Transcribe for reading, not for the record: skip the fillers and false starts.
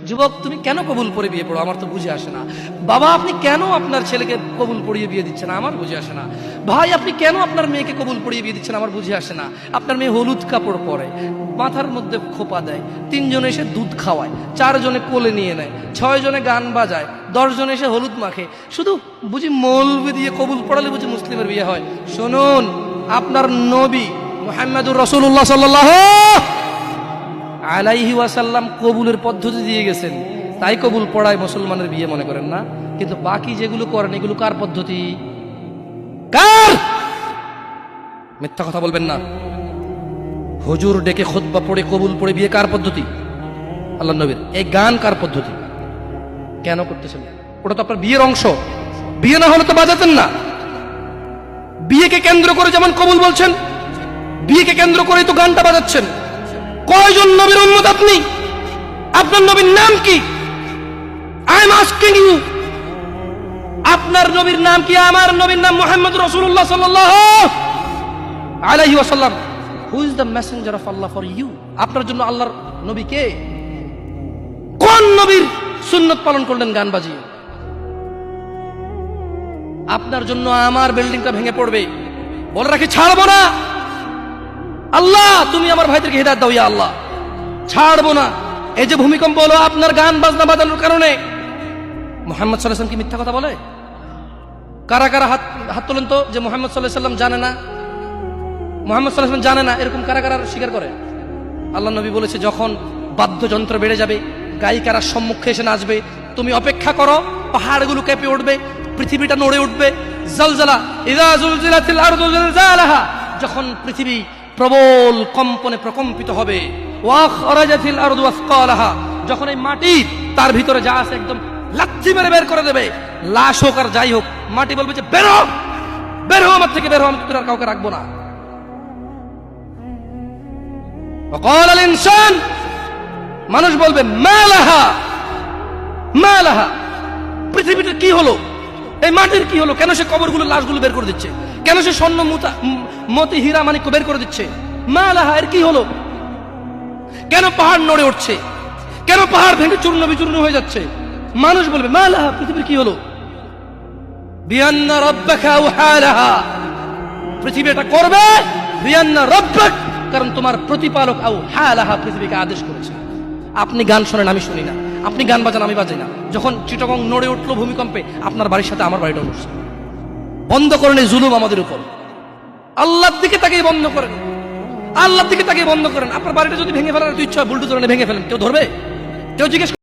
যুবক, তুমি কেন কবুল পড়ে বিয়ে পড়ো? আমার তো বুঝে আসে না। বাবা, আপনি কেন আপনার ছেলেকে কবুল পড়িয়ে বিয়ে দিচ্ছেন? আমার বুঝে আসে না। ভাই, আপনি কেন আপনার মেয়েকে কবুল পড়িয়ে বিয়ে দিচ্ছেন? আমার বুঝে আসে না। আপনার মেয়ে হলুদ কাপড় পরে, মাথার মধ্যে খোপা দেয়, 3 জনে এসে দুধ খাওয়ায়, 4 জনে কোলে নিয়ে নেয়, 6 জনে গান বাজায়, 10 জনে এসে হলুদ মাখে, শুধু বুঝি মৌলবি দিয়ে কবুল পড়ালে বুঝি মুসলিমের বিয়ে হয়? শুনুন, আপনার নবী মুহাম্মদুর রাসূলুল্লাহ সাল্লাল্লাহু আলাইহি ওয়াসাল্লাম কবুলের পদ্ধতি দিয়ে গেছেন, তাই কবুল পড়ায় মুসলমানের বিয়ে মনে করেন না। কিন্তু বাকি যেগুলো করেন এগুলো কার পদ্ধতি? কার? মিথ্যা কথা বলবেন না। হুজুর ডেকে খুতবা পড়ে কবুল পড়ে বিয়ে কার পদ্ধতি? আল্লাহ নবীর। এই গান কার পদ্ধতি? কেন করতেছেন? ওটা তো আপনার বিয়ের অংশ। বিয়ে না হলে তো বাজাতেন না। বিয়েকে কেন্দ্র করে যেমন কবুল বলছেন, বিয়েকে কেন্দ্র করেই তো গানটা বাজাচ্ছেন। কয়জন নবীর উম্মত আপনি? আপনার নবীর নাম কি? আই এম আস্কিং ইউ, আপনার নবীর নাম কি? আমার নবীর নাম মুহাম্মদ রাসূলুল্লাহ সাল্লাল্লাহু আলাইহি ওয়াসাল্লাম। Who is the messenger of Allah for you? আপনার জন্য আল্লাহর নবী কে? কোন নবীর সুন্নাত পালন করলেন গান বাজিয়ে? আপনার জন্য আমার বিল্ডিংটা ভেঙে পড়বে, বলে রাখি ছাড়বো না। আল্লাহ, তুমি আমার ভাইদেরকে হিদায়াত দাও ইয়া আল্লাহ, ছাড়বো না। এই যে ভূমিকম্প হলো আপনার গান বাজনা বাজানোর কারণে। মুহাম্মদ সাল্লাল্লাহু আলাইহি ওয়াসাল্লাম কি মিথ্যা কথা বলে? কারা কারা হাত তোলেন তো যে মুহাম্মদ সাল্লাল্লাহু আলাইহি ওয়াসাল্লাম জানে না, মুহাম্মদ সাল্লাল্লাহু আলাইহি ওয়াসাল্লাম জানে না, এরকম কারা কারা স্বীকার করে? আল্লাহ নবী বলেছে, যখন বাদ্যযন্ত্র বেড়ে যাবে, গায়িকারা সম্মুখে এসে নাচবে, তুমি অপেক্ষা করো, পাহাড়গুলো কেঁপে উঠবে, পৃথিবীটা নড়ে উঠবে। জালজালা ইযা জুলজিলাতিল আরদু জিলজালাহা, যখন পৃথিবী প্রবল কম্পনে প্রকম্পিত হবে। ওয়া খরাজাতিল আরদু আসকালাহা, যখন এই মাটি তার ভিতরে যা আছে একদম লাথি মেরে বের করে দেবে, লাশ হোক আর যাই হোক, মাটি বলবে যে বের হও, বের হও আমার থেকে, বের হও, আমি তোর আর কাউকে রাখবো না। ওয়াকাল আল ইনসান, মানুষ বলবে মা লাহা, মা লাহা, পৃথিবীটা কি হলো? এই মাটির কি হলো? কেন সে কবরগুলো লাশগুলো বের করে দিচ্ছে? কেন সে স্বর্ণ মতি হীরা মানিক্য বের করে দিচ্ছে? মা লাহা, এর কি হলো? কেন পাহাড় নড়ে উঠছে? কেন পাহাড় ভেঙে চূর্ণ বিচূর্ণ হয়ে যাচ্ছে? মানুষ বলবে মা লাহা, পৃথিবীর কি হলো? বিআন্না রাব্বাকা আওহা লাহা, পৃথিবী এটা করবে বিআন্না রাব্বাক, কারণ তোমার প্রতিপালক আওহা লাহা পৃথিবীকে আদেশ করেছে। আপনি গান শোনেন, আমি শুনি না। আপনি গান বাজান, আমি বাজাই না। যখন চিটাগং নড়ে উঠলো ভূমিকম্পে, আপনার বাড়ির সাথে আমার বাড়িটা উঠছে। বন্ধ করেন এই জুলুম আমাদের উপর। আল্লাহর দিকে তাকিয়ে বন্ধ করেন, আল্লাহর দিকে তাকিয়ে বন্ধ করেন। আপনার বাড়িটা যদি ভেঙে ফেলার ইচ্ছা হয়, বুলডোজার এনে ভেঙে ফেলেন, কেউ ধরবে? কেউ জিজ্ঞেস